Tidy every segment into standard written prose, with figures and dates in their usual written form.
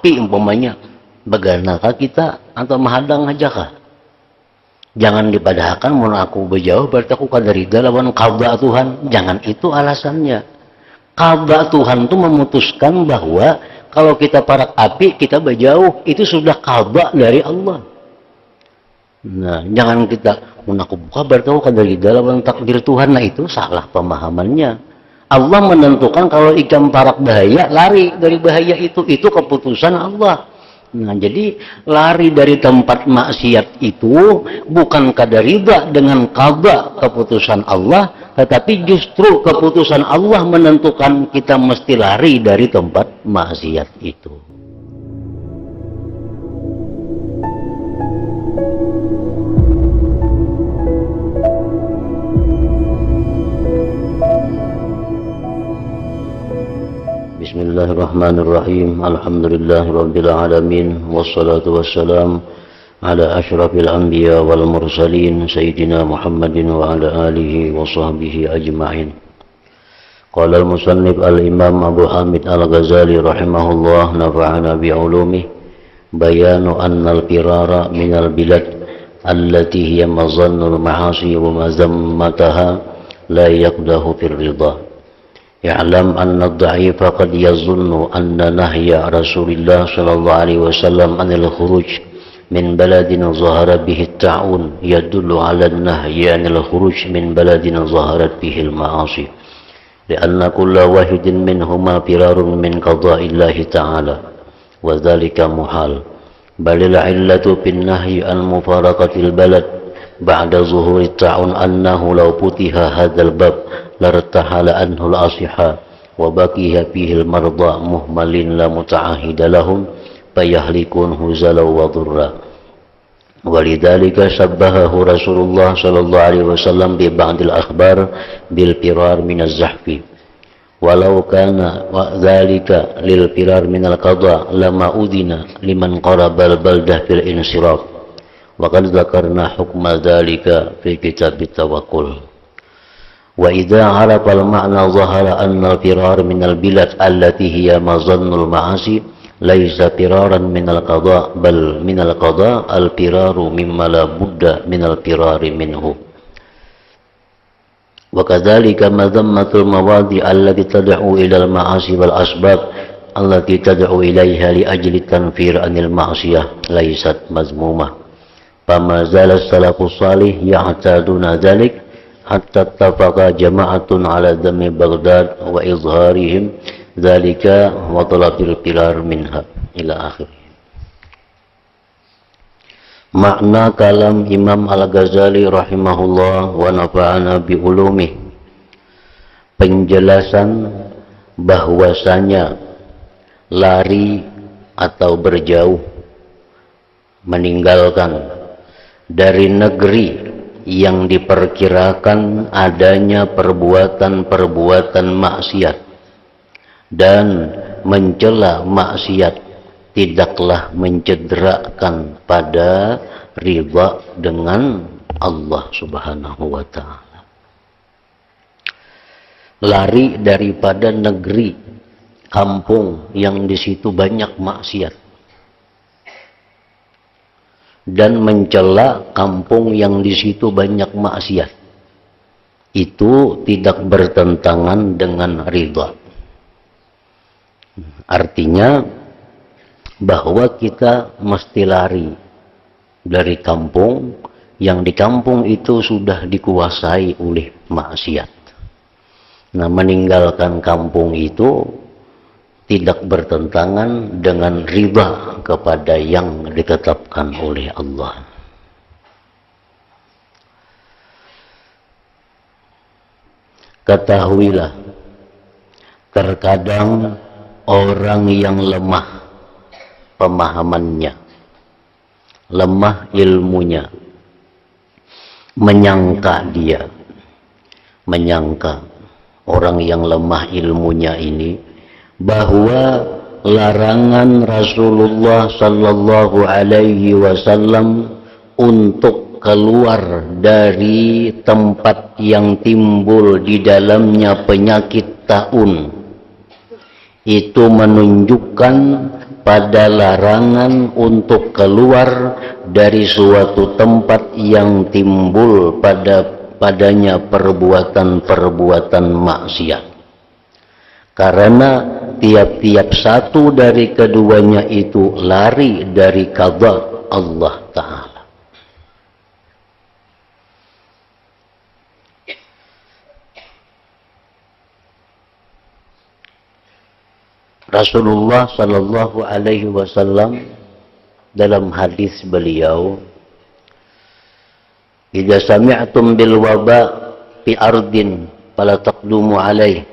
api umpamanya, baganakah kita atau menghadang aja kah? Jangan dipadahkan mun aku berjauh berarti aku kadarida lawan qada Tuhan. Jangan itu alasannya. Qada Tuhan itu memutuskan bahwa kalau kita parak api kita berjauh, itu sudah qada dari Allah. Nah, jangan kita mun aku buka berarti aku kadarida lawan takdir Tuhan. Nah, itu salah pemahamannya. Allah menentukan kalau ikan parak bahaya, lari dari bahaya itu keputusan Allah. Nah, jadi lari dari tempat maksiat itu bukan kadarida dengan qada keputusan Allah, tetapi justru keputusan Allah menentukan kita mesti lari dari tempat maksiat itu. Bismillahirrahmanirrahim. Alhamdulillahirabbil alamin wassalatu wassalam ala asyrafil anbiya wal mursalin sayyidina Muhammadin wa ala alihi wa sahbihi ajma'in. Qala al-musannif al-imam Abu Hamid al-Ghazali rahimahullah nafa'ana bi ulumih bayanu anna al-firara min al-bilad allati hiya mazannul ma'asi wa mazammataha la yaqdahu fir ridha. يعلم أن الضعيف قد يظن أن نهي رسول الله صلى الله عليه وسلم عن الخروج من بلد ظهر به الطاعون يدل على النهي عن الخروج من بلد ظهرت به المعاصي لأن كل واحد منهما فرار من قضاء الله تعالى وذلك محال بل العلة في النهي عن مفارقة البلد بعد ظهور الطاعون أنه لو فتح هذا الباب لارتحل عنه الأصحاء وبقي فيه المرضى مهملين لا متعهد لهم فيهلكون هزلا وضرا ولذلك شبهه رسول الله صلى الله عليه وسلم ببعض الأخبار بالفرار من الزحف ولو كان ذلك للفرار من القضاء لما أذن لمن قرب البلدة في الانصراف وقد ذكرنا حكم ذلك في كتاب التوكل. وإذا عرف المعنى ظهر أن الفرار من البلاد التي هي مظن المعاصي ليس فرارا من القضاء بل من القضاء الفرار مما لا بد من الفرار منه. وكذلك مذمة المواضع التي تدعو إلى المعاصي والأسباب التي تدعو إليها لأجل التنفير عن المعصية ليست مذمومة. فما زال السلف الصالح يعتادون ذلك حتى اتفق جماعة على ذم بغداد وإظهارهم ذلك وطلب الفرار منها إلى آخره. Makna kalam Imam Al-Ghazali rahimahullah wa nafa'ana bi ulumih, penjelasan bahwasanya lari atau berjauh, meninggalkan dari negeri yang diperkirakan adanya perbuatan-perbuatan maksiat dan mencela maksiat tidaklah mencederakan pada riba dengan Allah Subhanahu wa ta'ala. Lari daripada negeri, kampung yang di situ banyak maksiat dan mencela kampung yang di situ banyak maksiat, itu tidak bertentangan dengan ridha. Artinya bahwa kita mesti lari dari kampung yang di kampung itu sudah dikuasai oleh maksiat. Nah, meninggalkan kampung itu tidak bertentangan dengan riba kepada yang ditetapkan oleh Allah. Ketahuilah, terkadang orang yang lemah pemahamannya, lemah ilmunya, menyangka orang yang lemah ilmunya ini bahwa larangan Rasulullah sallallahu alaihi wasallam untuk keluar dari tempat yang timbul di dalamnya penyakit taun itu menunjukkan pada larangan untuk keluar dari suatu tempat yang timbul padanya perbuatan-perbuatan maksiat. Karena tiap-tiap satu dari keduanya itu lari dari qada Allah Ta'ala. Rasulullah Sallallahu Alaihi Wasallam dalam hadis beliau, "Idza sami'tum bil waba fi ardin fala taqdumu alaih,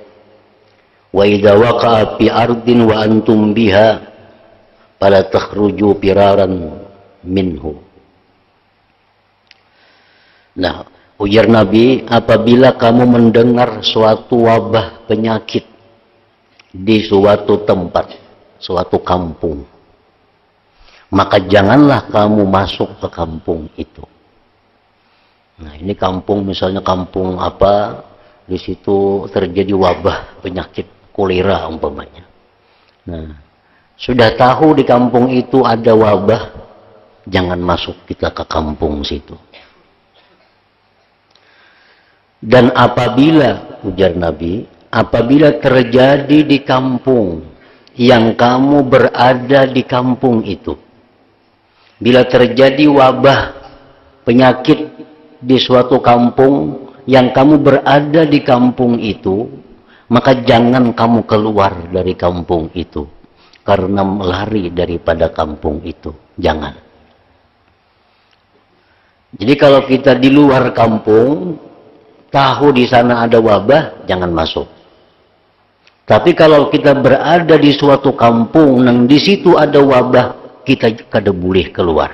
wa idza waqa'a fi ardin wa antum biha fala takhruju firaran minhu." Nah, ujar Nabi, apabila kamu mendengar suatu wabah penyakit di suatu tempat, suatu kampung, maka janganlah kamu masuk ke kampung itu. Nah, ini kampung, misalnya kampung apa, di situ terjadi wabah penyakit kolera umpamanya. Nah, sudah tahu di kampung itu ada wabah, jangan masuk kita ke kampung situ. Dan apabila, ujar Nabi, apabila terjadi di kampung yang kamu berada di kampung itu, bila terjadi wabah penyakit di suatu kampung yang kamu berada di kampung itu, maka jangan kamu keluar dari kampung itu karena melari daripada kampung itu. Jangan. Jadi kalau kita di luar kampung, tahu di sana ada wabah, jangan masuk. Tapi kalau kita berada di suatu kampung yang di situ ada wabah, kita kada boleh keluar,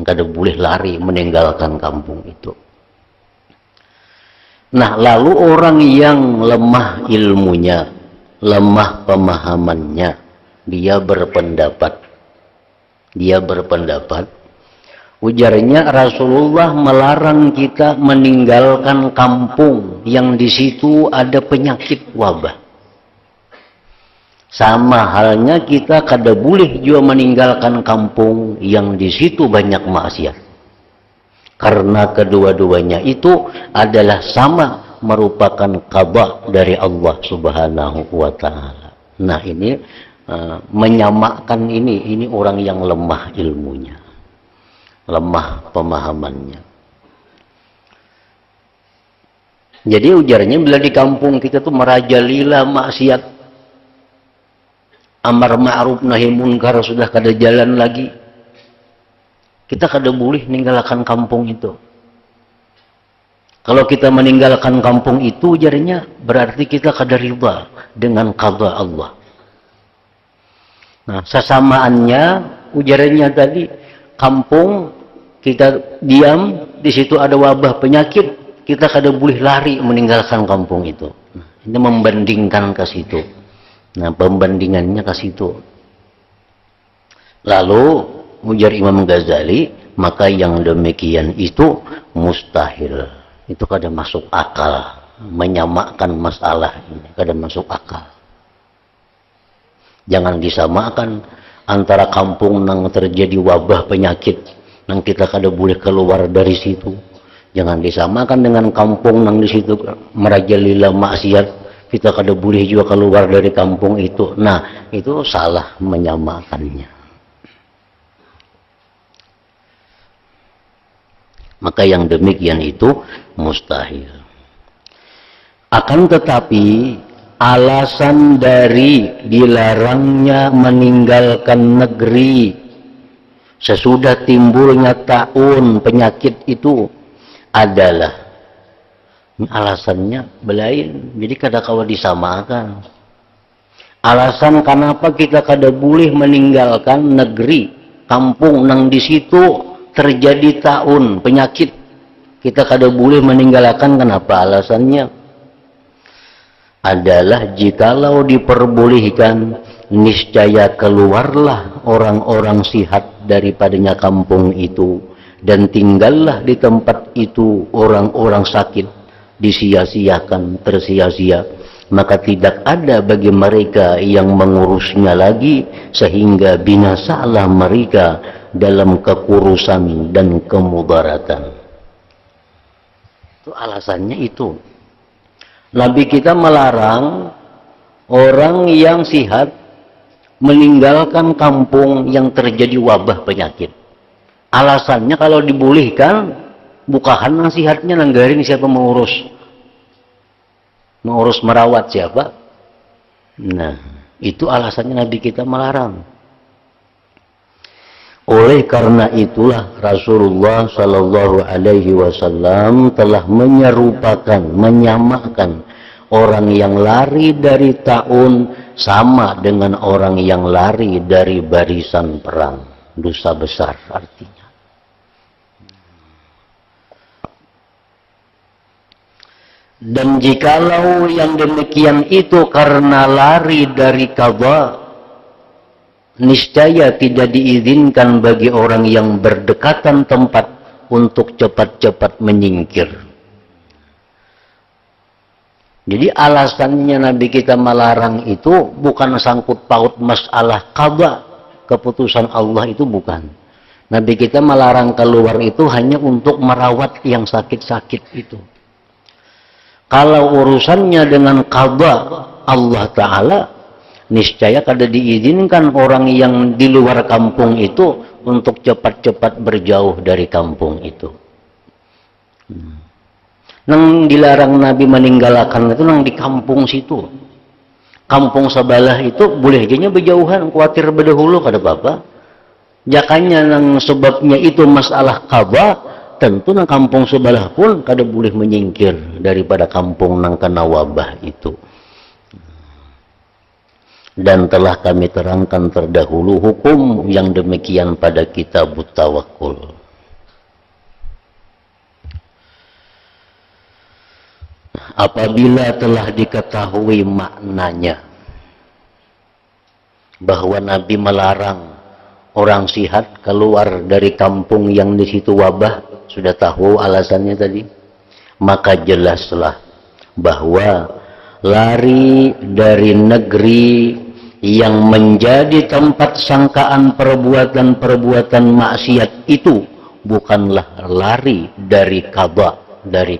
kada boleh lari meninggalkan kampung itu. Nah, lalu orang yang lemah ilmunya, lemah pemahamannya, dia berpendapat, ujarnya, Rasulullah melarang kita meninggalkan kampung yang di situ ada penyakit wabah. Sama halnya kita kada boleh juga meninggalkan kampung yang di situ banyak maksiat. Karena kedua-duanya itu adalah sama merupakan qada dari Allah Subhanahu wa Ta'ala. Nah, ini menyamakan ini orang yang lemah ilmunya, lemah pemahamannya. Jadi ujarnya, bila di kampung kita tuh merajalela maksiat, amar ma'ruf nahi munkar sudah kada jalan lagi, kita kada boleh meninggalkan kampung itu. Kalau kita meninggalkan kampung itu, ujarnya, berarti kita kada riba dengan qada Allah. Nah, sesamaannya, ujarnya tadi, kampung kita diam, di situ ada wabah penyakit, kita kada boleh lari meninggalkan kampung itu. Nah, ini membandingkan ke situ. Nah, pembandingannya ke situ. Lalu ujar Imam Ghazali, maka yang demikian itu mustahil. Itu kada masuk akal, menyamakan masalah ini kada masuk akal. Jangan disamakan antara kampung yang terjadi wabah penyakit yang kita kada boleh keluar dari situ. Jangan disamakan dengan kampung yang di situ merajalela maksiat, kita kada boleh juga keluar dari kampung itu. Nah, itu salah menyamakannya. Maka yang demikian itu mustahil. Akan tetapi alasan dari dilarangnya meninggalkan negeri sesudah timbulnya taun penyakit itu adalah alasannya belain. Jadi kada kawa disamakan. Alasan kenapa kita kada boleh meninggalkan negeri, kampung nang di situ terjadi taun penyakit, kita kada boleh meninggalkan. Kenapa alasannya? Adalah jikalau diperbolehkan, niscaya keluarlah orang-orang sihat daripadanya kampung itu, dan tinggallah di tempat itu orang-orang sakit, disia-siakan, tersia-sia. maka tidak ada bagi mereka yang mengurusnya lagi, sehingga binasalah mereka dalam kekurusan dan kemudaratan. Itu alasannya itu. Nabi kita melarang orang yang sihat meninggalkan kampung yang terjadi wabah penyakit. Alasannya kalau dibolehkan, bukahan nasihatnya nanggaring siapa mengurus merawat siapa. Nah, itu alasannya Nabi kita melarang. Oleh karena itulah Rasulullah Shallallahu Alaihi Wasallam telah menyamakan orang yang lari dari taun sama dengan orang yang lari dari barisan perang. Dosa besar artinya. Dan jikalau yang demikian itu karena lari dari qadha, niscaya tidak diizinkan bagi orang yang berdekatan tempat untuk cepat-cepat menyingkir. Jadi alasannya Nabi kita melarang itu bukan sangkut paut masalah qadha, keputusan Allah itu bukan. Nabi kita melarang keluar itu hanya untuk merawat yang sakit-sakit itu. Kalau urusannya dengan qadha Allah Ta'ala, niscaya kada diizinkan orang yang di luar kampung itu untuk cepat-cepat berjauh dari kampung itu. Nang dilarang Nabi meninggalkan itu nang di kampung situ. Kampung sebelah itu boleh aja berjauhan, khawatir berdahulu kada apa-apa. Jakanya nang sebabnya itu masalah qadha, tentu nang kampung sebelah pun kada boleh menyingkir daripada kampung nang kena wabah itu. Dan telah kami terangkan terdahulu hukum yang demikian pada kitab Tawakkul. Apabila telah diketahui maknanya bahwa Nabi melarang orang sihat keluar dari kampung yang di situ wabah, sudah tahu alasannya tadi, maka jelaslah bahwa lari dari negeri yang menjadi tempat sangkaan perbuatan-perbuatan maksiat itu bukanlah lari dari qadha, dari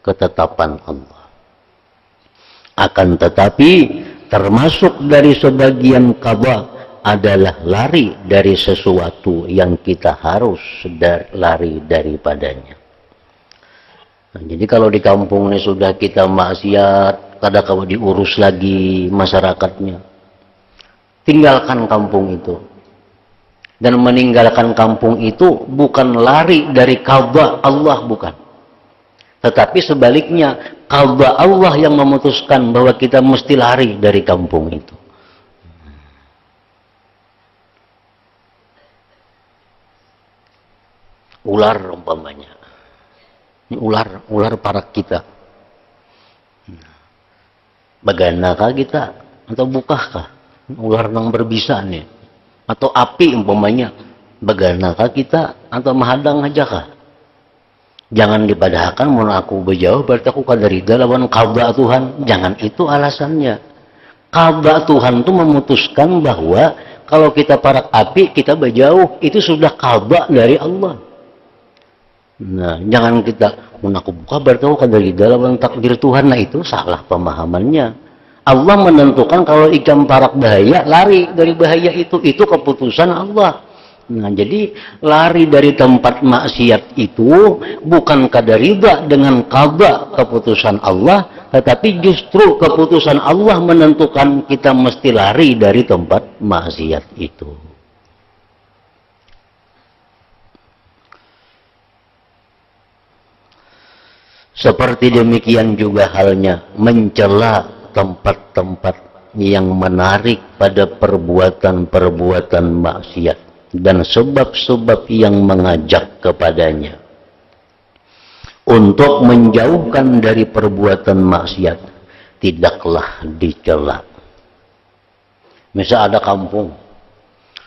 ketetapan Allah. Akan tetapi termasuk dari sebagian qadha adalah lari dari sesuatu yang kita harus lari daripadanya. Nah, jadi kalau di kampung ini sudah kita maksiat, kadang diurus lagi masyarakatnya, tinggalkan kampung itu. Dan meninggalkan kampung itu bukan lari dari qadha Allah, bukan. Tetapi sebaliknya, qadha Allah yang memutuskan bahwa kita mesti lari dari kampung itu. Ular umpamanya, ini ular parak kita. Baganakah kita atau bukahkah ular nang berbisa nih? Atau api umpamanya, baganakah kita atau mahadang aja kah? Jangan dipadahkan mun aku berjauh berarti aku kadarida lawan qadha Tuhan. Jangan itu alasannya. Qadha Tuhan itu memutuskan bahwa kalau kita parak api kita berjauh, itu sudah qadha dari Allah. Nah, jangan kita menaku buka bertahu kan dari dalam takdir Tuhan. Nah, itu salah pemahamannya. Allah menentukan kalau ikan parak bahaya, lari dari bahaya itu keputusan Allah. Nah, jadi lari dari tempat maksiat itu bukan kadarida dengan qadha keputusan Allah, tetapi justru keputusan Allah menentukan kita mesti lari dari tempat maksiat itu. Seperti demikian juga halnya mencela tempat-tempat yang menarik pada perbuatan-perbuatan maksiat dan sebab-sebab yang mengajak kepadanya. Untuk menjauhkan dari perbuatan maksiat, tidaklah dicela. Misal ada kampung,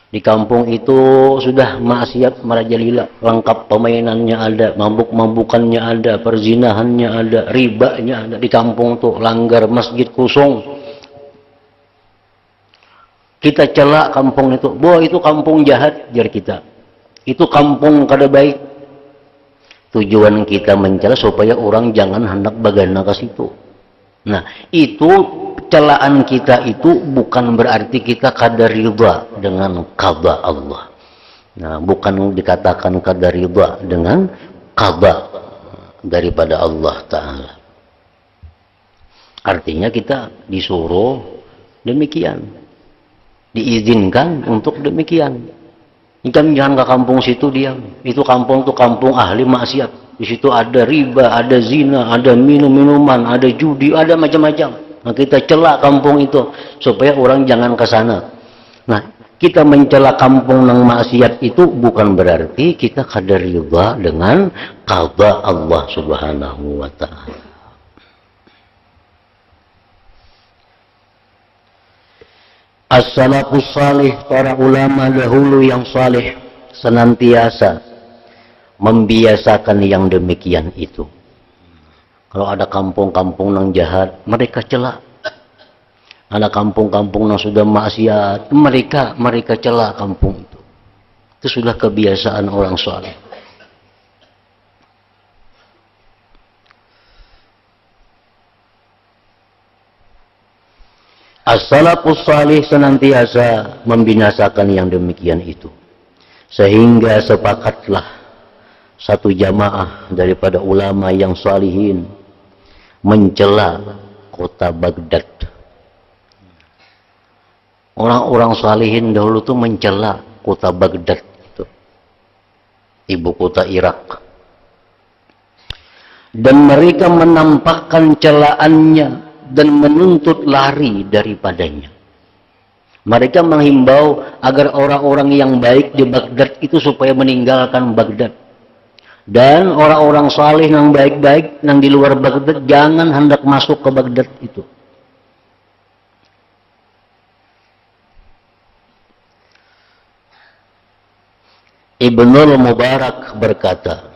Di kampung itu sudah maksiat merajalela, lengkap pemainannya ada, mabuk-mabukannya ada, perzinahannya ada, ribanya ada. Di kampung tuh langgar masjid kosong. Kita celak kampung itu, bahwa itu kampung jahat, jar kita. Itu kampung kada baik. Tujuan kita mencela supaya orang jangan hendak bagana ke situ. Nah, itu celaan kita itu bukan berarti kita kada ridha dengan qada Allah. Nah, bukan dikatakan kada ridha dengan qada daripada Allah Ta'ala. Artinya kita disuruh demikian, diizinkan untuk demikian. Ikan jangan ke kampung situ diam. Itu kampung tuh kampung ahli maksiat. Di situ ada riba, ada zina, ada minum-minuman, ada judi, ada macam-macam. Nah, kita celak kampung itu supaya orang jangan ke sana. Nah, kita mencela kampung yang maksiat itu bukan berarti kita kada ridha dengan qada Allah Subhanahu wa taala. As-salafus salih, para ulama dahulu yang salih senantiasa membiasakan yang demikian itu. Kalau ada kampung-kampung yang jahat, mereka celak. Ada kampung-kampung yang sudah maksiat, mereka celak kampung itu. Itu sudah kebiasaan orang salih. As-salafus salih senantiasa membinasakan yang demikian itu. Sehingga sepakatlah satu jamaah daripada ulama yang salihin mencela kota Baghdad. Orang-orang salihin dahulu tuh mencela kota Baghdad itu, ibu kota Irak. Dan mereka menampakkan celaannya dan menuntut lari daripadanya. Mereka menghimbau agar orang-orang yang baik di Baghdad itu supaya meninggalkan Baghdad. Dan orang-orang saleh yang baik-baik yang di luar Baghdad jangan hendak masuk ke Baghdad itu. Ibnul Mubarak berkata,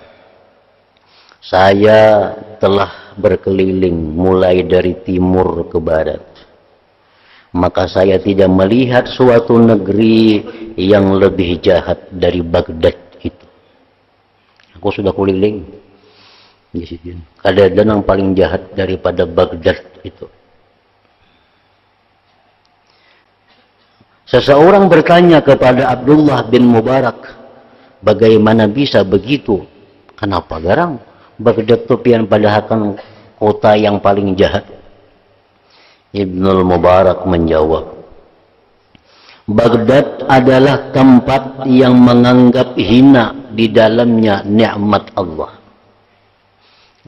saya telah berkeliling mulai dari timur ke barat, maka saya tidak melihat suatu negeri yang lebih jahat dari Baghdad itu. Aku sudah keliling di situ. Ada yang paling jahat daripada Baghdad itu. Seseorang bertanya kepada Abdullah bin Mubarak, bagaimana bisa begitu? Kenapa garang? Baghdad itu pian padahal kota yang paling jahat. Ibnul Mubarak menjawab, Baghdad adalah tempat yang menganggap hina di dalamnya nikmat Allah.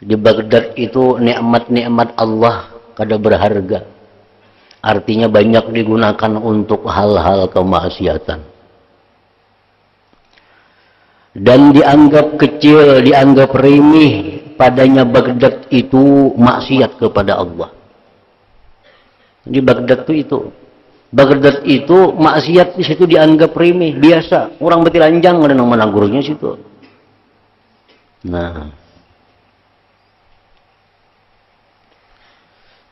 Di Baghdad itu nikmat-nikmat Allah kada berharga. Artinya banyak digunakan untuk hal-hal kemaksiatan. Dan dianggap kecil, dianggap remeh padanya Baghdad itu maksiat kepada Allah. Di Baghdad itu Baghdad itu maksiat di situ dianggap remeh, biasa. Orang betilanjang ada yang menanggurnya situ. Nah,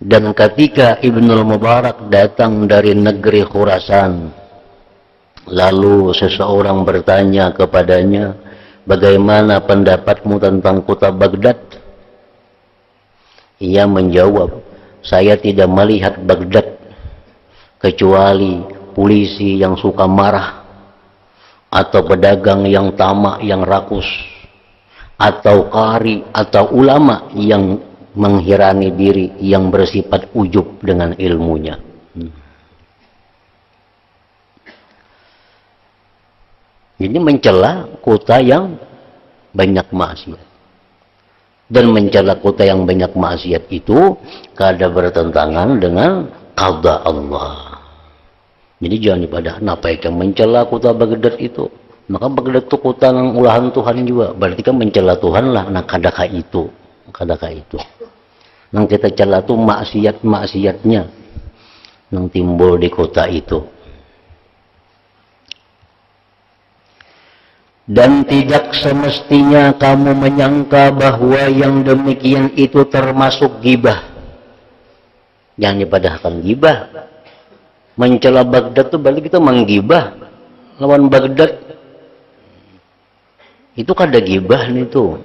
dan ketika Ibnul Mubarak datang dari negeri Khurasan, lalu seseorang bertanya kepadanya, bagaimana pendapatmu tentang kota Baghdad? Ia menjawab, saya tidak melihat Baghdad kecuali polisi yang suka marah, atau pedagang yang tamak, yang rakus, atau qari, atau ulama yang menghirani diri, yang bersifat ujub dengan ilmunya. Jadi mencela kota yang banyak maksiat. Dan mencela kota yang banyak maksiat itu kada bertentangan dengan qada Allah. Jadi jangan pada kenapa ikan mencela kota Baghdad itu. Maka Baghdad itu kota yang ulahan Tuhan juga. Berarti kan mencela Tuhan lah. Nah kadaka itu. Kadaka itu. Nang kita cela itu maksiat-maksiatnya yang timbul di kota itu. Dan tidak semestinya kamu menyangka bahwa yang demikian itu termasuk ghibah. Yang dipadahkan ghibah. Mencela Baghdad itu balik kita menggibah lawan Baghdad. Itu kada ghibah itu.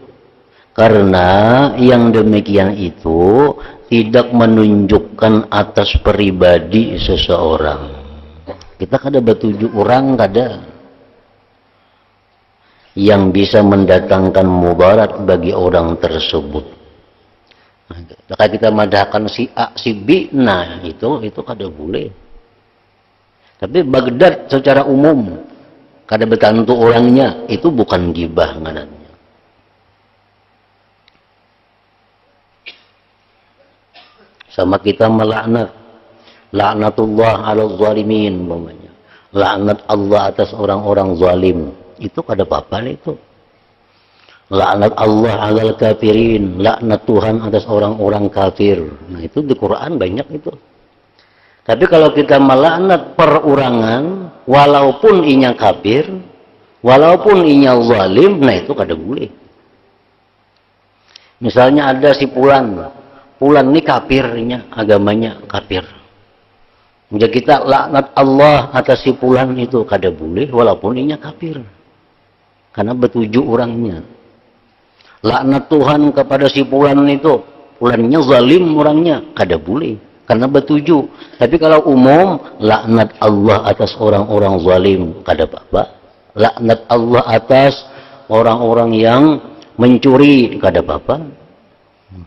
Karena yang demikian itu tidak menunjukkan atas pribadi seseorang. Kita kada batuju orang kada yang bisa mendatangkan mudarat bagi orang tersebut. Maka kita madahkan si A, si B, nah itu kada boleh. Tapi Baghdad secara umum kada bertentu orangnya, itu bukan ghibah nganannya. Sama kita melaknat, laknatullah ala zalimin, umpamanya. Laknat Allah atas orang-orang zalim. Itu kada apa-apa itu. Laknat Allah alal kafirin, laknat Tuhan atas orang-orang kafir. Nah itu di Quran banyak itu. Tapi kalau kita melaknat perorangan, walaupun inya kafir, walaupun inya zalim, nah itu kada boleh. Misalnya ada si Pulan ini kafirnya, agamanya kafir. Jadi kita laknat Allah atas si Pulan itu kada boleh, walaupun inya kafir. Karena betuju orangnya. Laknat Tuhan kepada si Pulan itu, Pulannya zalim orangnya, kada boleh. Karena betuju. Tapi kalau umum, laknat Allah atas orang-orang zalim, kada apa-apa. Laknat Allah atas orang-orang yang mencuri, kada apa-apa.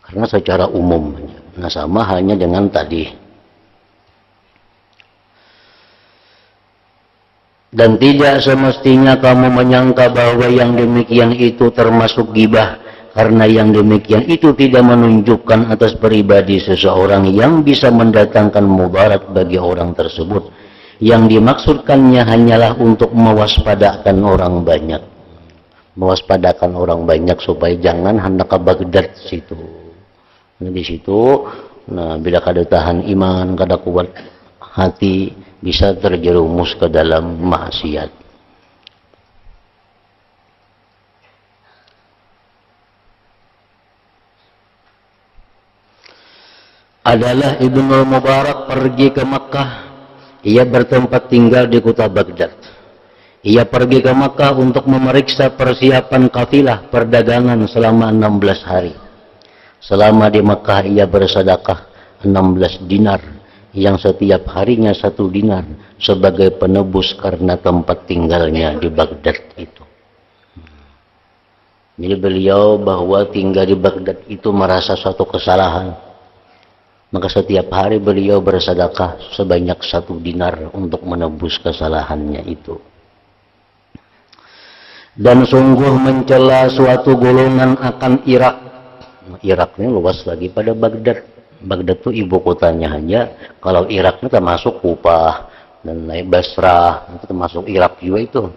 Karena secara umum. Nah sama halnya dengan tadi. Dan tidak semestinya kamu menyangka bahwa yang demikian itu termasuk ghibah, karena yang demikian itu tidak menunjukkan atas pribadi seseorang yang bisa mendatangkan mudarat bagi orang tersebut. Yang dimaksudkannya hanyalah untuk mewaspadakan orang banyak. Mewaspadakan orang banyak supaya jangan hendak ke Baghdad situ. Nah, di situ, nah bila kada tahan iman, kada kuat hati, bisa terjerumus ke dalam maksiat. Adalah Ibnu Mubarak pergi ke Makkah. Ia bertempat tinggal di kota Baghdad. Ia pergi ke Makkah untuk memeriksa persiapan kafilah perdagangan selama 16 hari. Selama di Makkah ia bersedekah 16 dinar, yang setiap harinya 1 dinar sebagai penebus karena tempat tinggalnya di Baghdad itu. Jadi beliau bahwa tinggal di Baghdad itu merasa suatu kesalahan. Maka setiap hari beliau bersedekah sebanyak 1 dinar untuk menebus kesalahannya itu. Dan sungguh mencela suatu golongan akan Irak. Irak ini luas lagi pada Baghdad. Baghdad itu ibu kotanya hanya. Kalau Irak itu termasuk Kufah dan Basrah, itu termasuk Irak juga itu.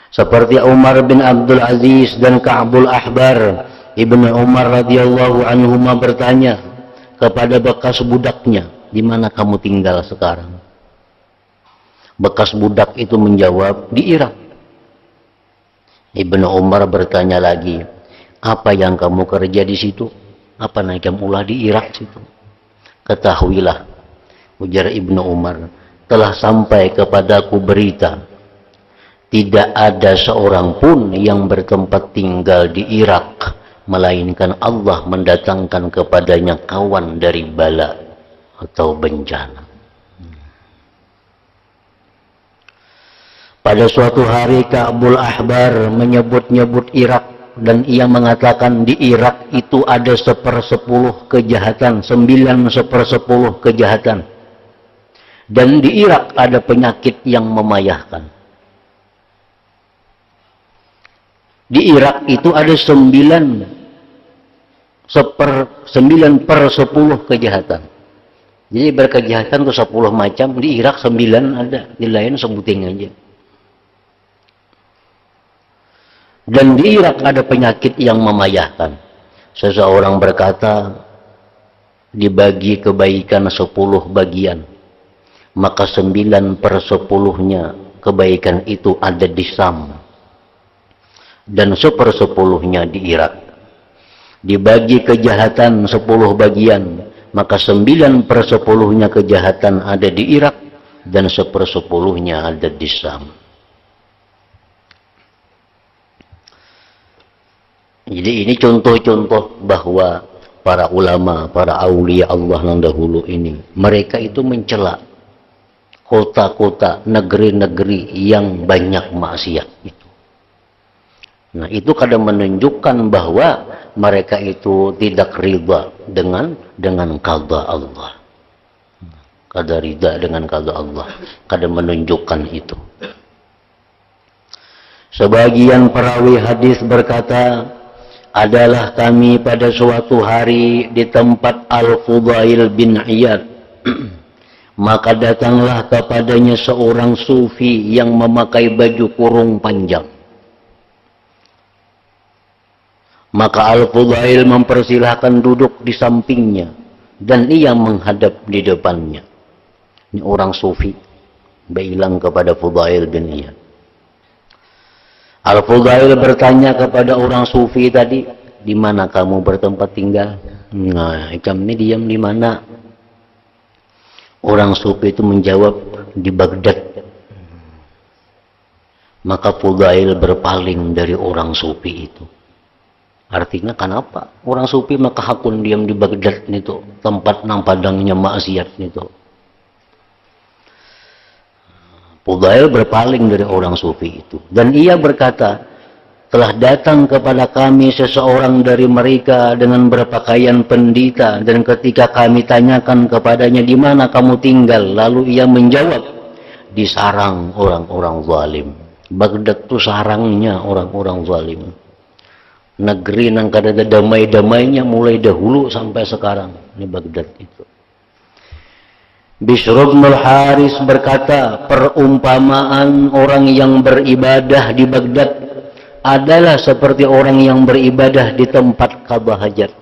Seperti Umar bin Abdul Aziz dan Ka'bul Ahbar, Ibnu Umar radhiyallahu anhuma bertanya kepada bekas budaknya, di mana kamu tinggal sekarang? Bekas budak itu menjawab, di Irak. Ibnu Umar bertanya lagi, apa yang kamu kerja di situ? Apa naik ulah di Irak situ? Ketahuilah, ujar Ibnu Umar, telah sampai kepadaku berita, tidak ada seorang pun yang bertempat tinggal di Irak, melainkan Allah mendatangkan kepadanya kawan dari bala atau bencana. Pada suatu hari Ka'bul Ahbar menyebut-nyebut Irak, dan ia mengatakan di Irak itu ada 1/10 kejahatan, 9/10 kejahatan. Dan di Irak ada penyakit yang memayahkan. Di Irak itu ada 9/10 kejahatan. Jadi berkejahatan itu 10 macam, di Irak 9 ada, di lain sebutin aja. Dan di Irak ada penyakit yang memayahkan. Seseorang berkata, dibagi kebaikan 10 bagian, maka 9/10-nya kebaikan itu ada di Sam. dan 1/10-nya di Irak. Dibagi kejahatan 10 bagian, maka 9/10-nya kejahatan ada di Irak dan 1/10-nya ada di Syam. Jadi ini contoh-contoh bahwa para ulama, para aulia Allah yang dahulu ini, mereka itu mencela kota-kota, negeri-negeri yang banyak maksiat itu. Nah, itu kadang menunjukkan bahwa mereka itu tidak ridha dengan qada Allah. Kada ridha dengan qada Allah, kadang menunjukkan itu. Sebagian perawi hadis berkata, adalah kami pada suatu hari di tempat Al-Fudail bin Iyad. Maka datanglah kepadanya seorang sufi yang memakai baju kurung panjang. Maka Al-Fudail mempersilahkan duduk di sampingnya dan ia menghadap di depannya. Ini orang sufi bilang kepada Fudail bin Iyad. Al-Fudail bertanya kepada orang sufi tadi, di mana kamu bertempat tinggal? Nah, kami diam di mana? Orang sufi itu menjawab, di Baghdad. Maka Fudail berpaling dari orang sufi itu. Artinya kenapa? Orang sufi maka hakun diam di Baghdad itu, tempat nang padangnya maksiat itu. Fudail berpaling dari orang sufi itu. Dan ia berkata, telah datang kepada kami seseorang dari mereka dengan berpakaian pendeta. Dan ketika kami tanyakan kepadanya, di mana kamu tinggal? Lalu ia menjawab, di sarang orang-orang zalim. Baghdad itu sarangnya orang-orang zalim. Negeri yang kada ada damai-damainya mulai dahulu sampai sekarang. Ini Baghdad itu. Bishr bin Al-Haris berkata, perumpamaan orang yang beribadah di Baghdad adalah seperti orang yang beribadah di tempat Ka'bah Hajar.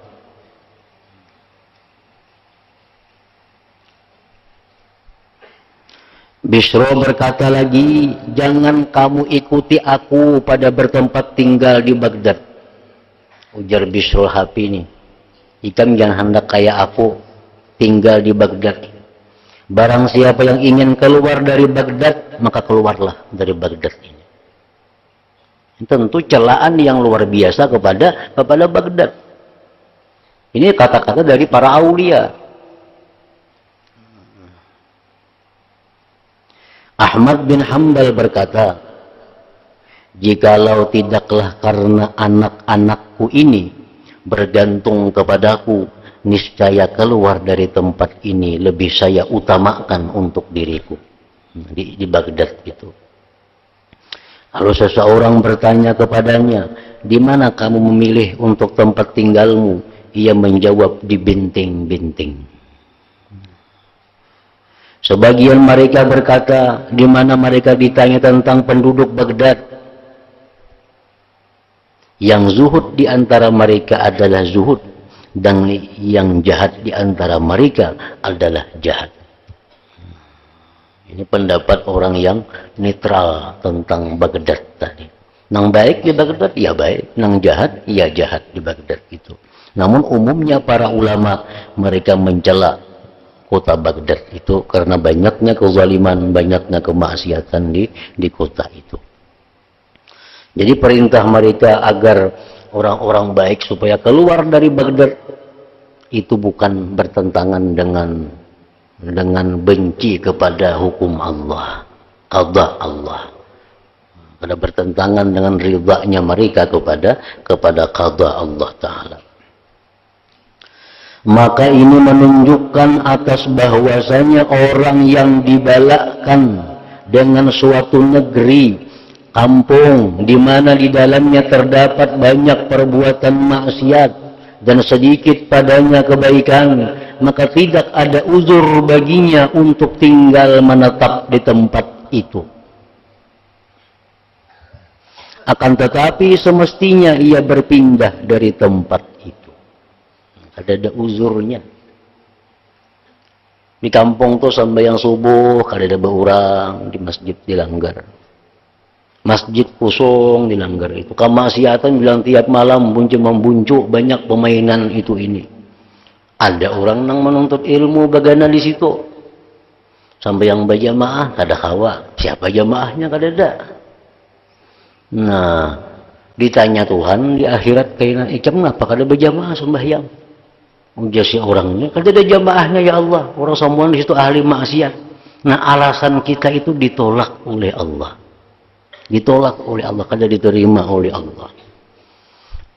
Bishr berkata lagi, jangan kamu ikuti aku pada bertempat tinggal di Baghdad. Ujar Bishr Hafi ini, ikan jangan hendak kayak aku tinggal di Baghdad. Barang siapa yang ingin keluar dari Baghdad, maka keluarlah dari Baghdad ini. Tentu celaan yang luar biasa kepada Baghdad. Ini kata-kata dari para aulia. Ahmad bin Hanbal berkata, jikalau tidaklah karena anak-anakku ini bergantung kepadaku, niscaya keluar dari tempat ini lebih saya utamakan untuk diriku. Di Baghdad itu. Lalu seseorang bertanya kepadanya, di mana kamu memilih untuk tempat tinggalmu? Ia menjawab, di binting-binting. Sebagian mereka berkata, di mana mereka ditanya tentang penduduk Baghdad. Yang zuhud di antara mereka adalah zuhud, dan yang jahat di antara mereka adalah jahat. Ini pendapat orang yang netral tentang Baghdad tadi. Nang baik di Baghdad, ya baik. Nang jahat, ya jahat di Baghdad itu. Namun umumnya para ulama, mereka mencela kota Baghdad itu karena banyaknya kezaliman, banyaknya kemaksiatan di kota itu. Jadi perintah mereka agar orang-orang baik supaya keluar dari Baghdad itu bukan bertentangan dengan benci kepada hukum Allah, qada Allah. Karena bertentangan dengan ridhanya mereka kepada qada Allah Ta'ala. Maka ini menunjukkan atas bahwasanya orang yang dibalakkan dengan suatu negeri, kampung, di mana di dalamnya terdapat banyak perbuatan maksiat dan sedikit padanya kebaikan, maka tidak ada uzur baginya untuk tinggal menetap di tempat itu. Akan tetapi semestinya ia berpindah dari tempat itu. Ada uzurnya. Di kampung tuh sampai yang subuh kada ada orang, di masjid dilanggar. Masjid kosong dilanggar itu. Kemaksiatan bilang tiap malam membuncuk banyak permainan itu ini. Ada orang yang menuntut ilmu bagaimana di situ. Sampai yang berjamaah kada kawa. Siapa jamaahnya kada ada. Nah, ditanya Tuhan di akhirat kayaknya icam ngapa kada berjamaah sembahyang. Ujar si orangnya kada ada jamaahnya ya Allah. Orang semua di situ ahli maksiat. Nah, alasan kita itu ditolak oleh Allah. Ditolak oleh Allah, kada diterima oleh Allah.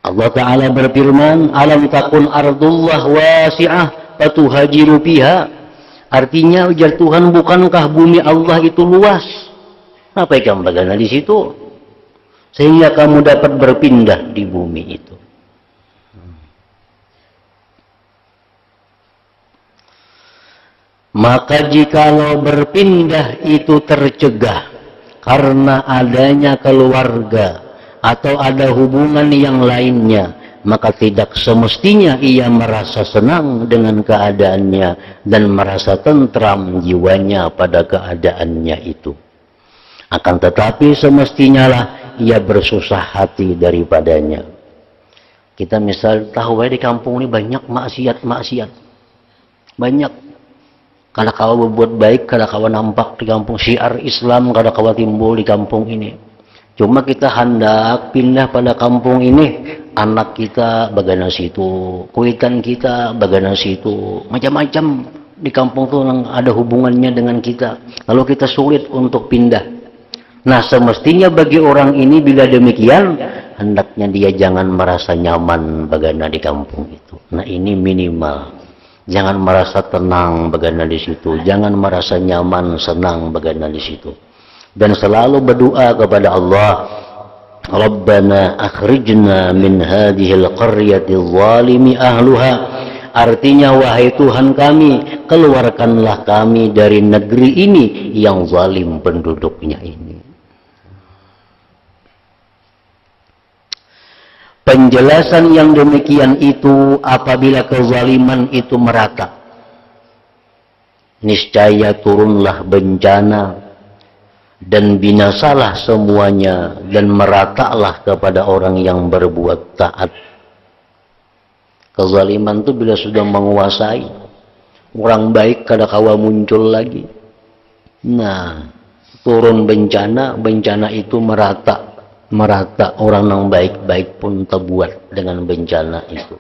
Allah Ta'ala berfirman, alam takun ardullah wasi'ah fatuhajiru fiha. Artinya ujar Tuhan, bukankah bumi Allah itu luas? Apa yang bagaimana di situ? Sehingga kamu dapat berpindah di bumi itu. Maka jikalau berpindah itu tercegah karena adanya keluarga atau ada hubungan yang lainnya, maka tidak semestinya ia merasa senang dengan keadaannya dan merasa tentram jiwanya pada keadaannya itu. Akan tetapi semestinya lah ia bersusah hati daripadanya. Kita misal tahu di kampung ini banyak maksiat. Banyak. Kada kawa berbuat baik, kada kawa nampak di kampung. Syiar Islam kada kawa timbul di kampung ini. Cuma kita hendak pindah pada kampung ini. Anak kita bagaimana situ, kuitan kita bagaimana situ. Macam-macam di kampung itu yang ada hubungannya dengan kita. Lalu kita sulit untuk pindah. Nah, semestinya bagi orang ini bila demikian, hendaknya dia jangan merasa nyaman bagaimana di kampung itu. Nah, ini minimal. Jangan merasa tenang bagaimana di situ. Jangan merasa nyaman, senang bagaimana di situ. Dan selalu berdoa kepada Allah. Rabbana akhrijna min hadhil qaryati zalimi ahluha. Artinya, wahai Tuhan kami, keluarkanlah kami dari negeri ini yang zalim penduduknya ini. Penjelasan yang demikian itu apabila kezaliman itu merata. Niscaya turunlah bencana dan binasalah semuanya dan meratalah kepada orang yang berbuat taat. Kezaliman itu bila sudah menguasai, orang baik kada kawa muncul lagi. Nah, turun bencana, bencana itu merata, orang yang baik-baik pun terbuat dengan bencana itu.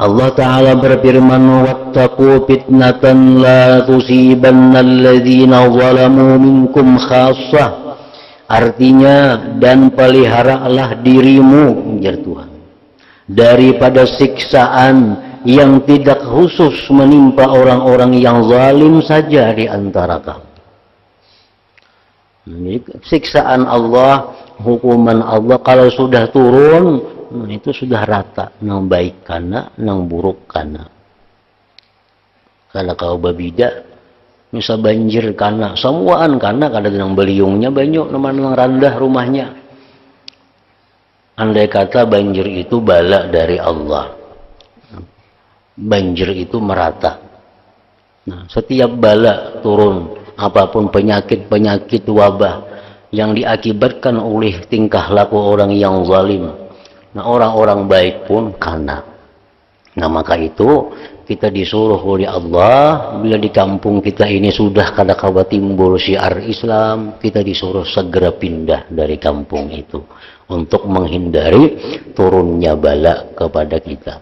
Allah Ta'ala berfirman, wattaqu fitnatan la tusibanna alladhina zalamu minkum khassah. Artinya, dan peliharalah dirimu, ujar Tuhan, daripada siksaan yang tidak khusus menimpa orang-orang yang zalim saja di antara kamu. Siksaan Allah, hukuman Allah kalau sudah turun, itu sudah rata, nang baik kana, nang buruk kana. Kalau kau babida, misal banjir kana, semuaan kana, kada nang beliungnya banyak, nang randah rumahnya. Andai kata banjir itu bala dari Allah, banjir itu merata. Nah, setiap bala turun, apapun penyakit wabah yang diakibatkan oleh tingkah laku orang yang zalim, nah orang-orang baik pun kena. Nah, maka itu kita disuruh oleh Allah, bila di kampung kita ini sudah kada kawa timbul syiar Islam, kita disuruh segera pindah dari kampung itu untuk menghindari turunnya bala kepada kita.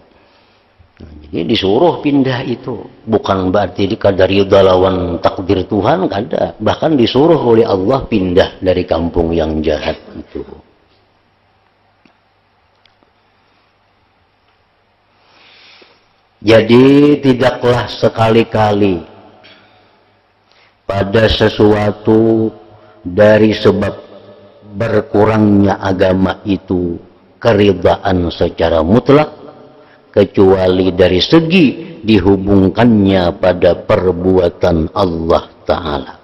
Nah, jadi disuruh pindah itu bukan berarti kada ridha lawan takdir Tuhan, kada. Bahkan disuruh oleh Allah pindah dari kampung yang jahat itu. Jadi tidaklah sekali-kali pada sesuatu dari sebab berkurangnya agama itu keridhaan secara mutlak, kecuali dari segi dihubungkannya pada perbuatan Allah Ta'ala.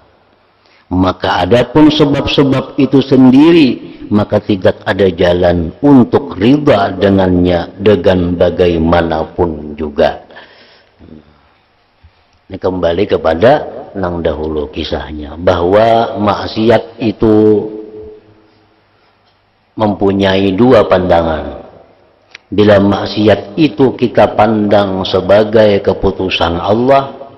Maka adapun sebab-sebab itu sendiri, maka tidak ada jalan untuk ridha dengannya dengan bagaimanapun juga. Ini kembali kepada yang dahulu kisahnya, bahwa maksiat itu mempunyai dua pandangan. Bila maksiat itu kita pandang sebagai keputusan Allah,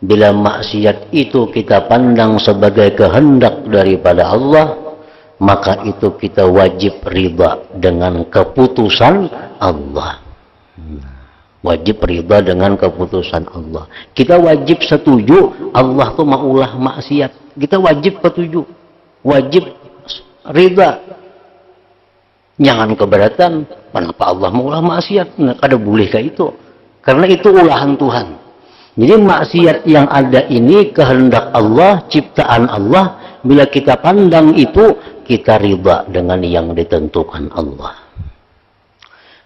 bila maksiat itu kita pandang sebagai kehendak daripada Allah, maka itu kita wajib ridha dengan keputusan Allah. Wajib ridha dengan keputusan Allah. Kita wajib setuju Allah tuh maulah maksiat. Kita wajib setuju. Wajib ridha. Jangan keberatan. Kenapa Allah maulah maksiat? Nggak ada bolehkah itu? Karena itu ulahan Tuhan. Jadi maksiat yang ada ini kehendak Allah, ciptaan Allah. Bila kita pandang itu, kita ridha dengan yang ditentukan Allah.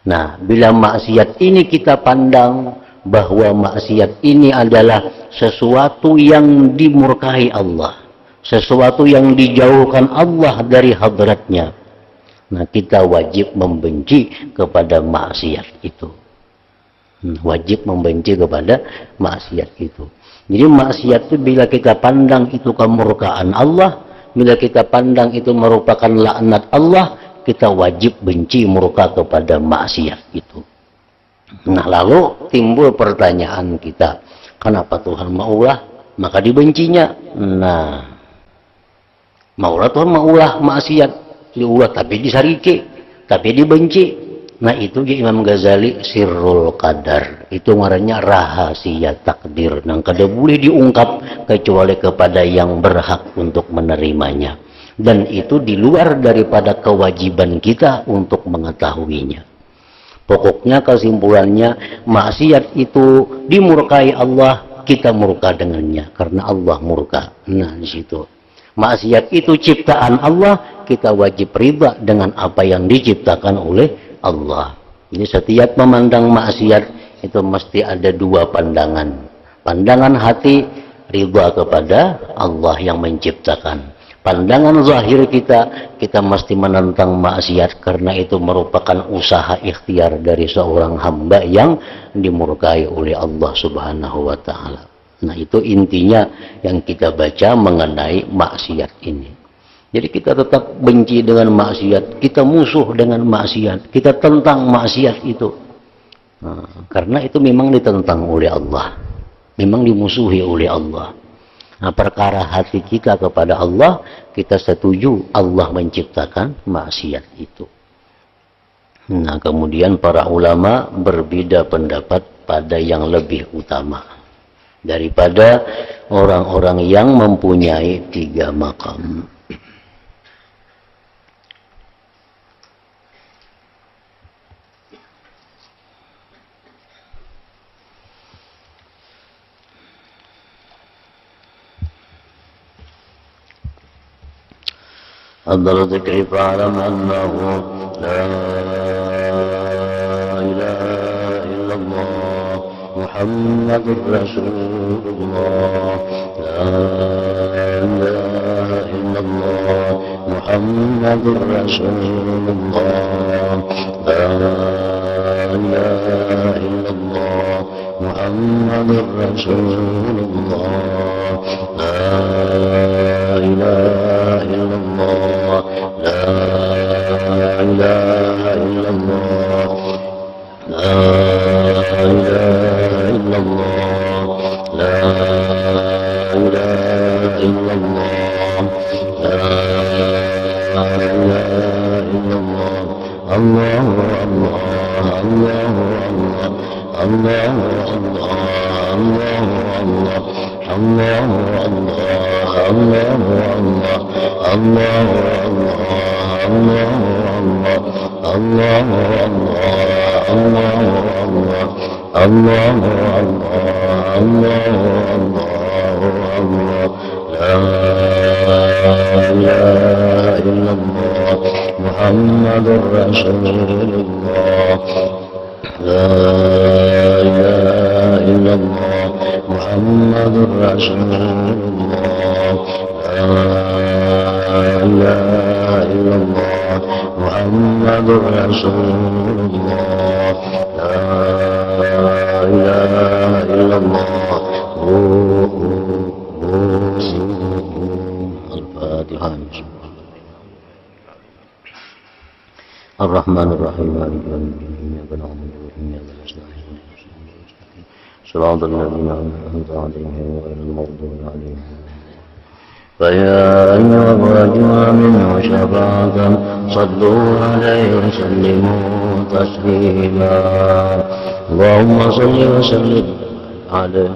Nah, bila maksiat ini kita pandang bahwa maksiat ini adalah sesuatu yang dimurkai Allah, sesuatu yang dijauhkan Allah dari hadratnya, nah kita wajib membenci kepada maksiat itu. Wajib membenci kepada maksiat itu. Jadi maksiat itu bila kita pandang itu kemurkaan Allah, bila kita pandang itu merupakan laknat Allah, kita wajib benci murka kepada maksiat itu. Nah, lalu timbul pertanyaan kita, kenapa Tuhan maulah maka dibencinya? Nah, maulah Tuhan maulah maksiat, diulah tapi disarike, tapi dibenci. Nah, itu Imam Ghazali sirrul qadar. Itu ngarannya rahasia takdir. Yang kada boleh diungkap kecuali kepada yang berhak untuk menerimanya. Dan itu di luar daripada kewajiban kita untuk mengetahuinya. Pokoknya kesimpulannya, maksiat itu dimurkai Allah, kita murka dengannya karena Allah murka. Nah, di situ. Maksiat itu ciptaan Allah, kita wajib ridha dengan apa yang diciptakan oleh Allah. Jadi setiap memandang maksiat itu mesti ada dua pandangan. Pandangan hati, ridha kepada Allah yang menciptakan. Pandangan zahir kita mesti menentang maksiat karena itu merupakan usaha ikhtiar dari seorang hamba yang dimurkai oleh Allah Subhanahu wa taala. Nah, itu intinya yang kita baca mengenai maksiat ini. Jadi kita tetap benci dengan maksiat, kita musuh dengan maksiat, kita tentang maksiat itu. Nah, karena itu memang ditentang oleh Allah. Memang dimusuhi oleh Allah. Nah, perkara hati kita kepada Allah, kita setuju Allah menciptakan maksiat itu. Nah, kemudian para ulama berbeda pendapat pada yang lebih utama daripada orang-orang yang mempunyai tiga maqam. أفضل ذكر فاعلم أنه لا إله إلا الله محمد رسول الله لا إله إلا الله محمد رسول الله لا إله إلا الله محمد رسول الله لا إله إلا الله لا إله إلا الله لا إله إلا الله لا إله إلا الله لا إله إلا الله الله الله الله الله الله الله الله الله الله الله محمد رسول الله لا إله إلا الله محمد رسول الله لا إله إلا الله محمد رسول الله لا إله إلا الله الفاتحة. الرحمن الرحيم مالك يوم الدين إياك نعبد وإياك نستعين صراط الذين أنعمت عليهم غير المغضوب عليهم. فيا أيها الرجل منه شفاعة صلوا عليه وسلموا تسليما. اللهم صل وسلم عليه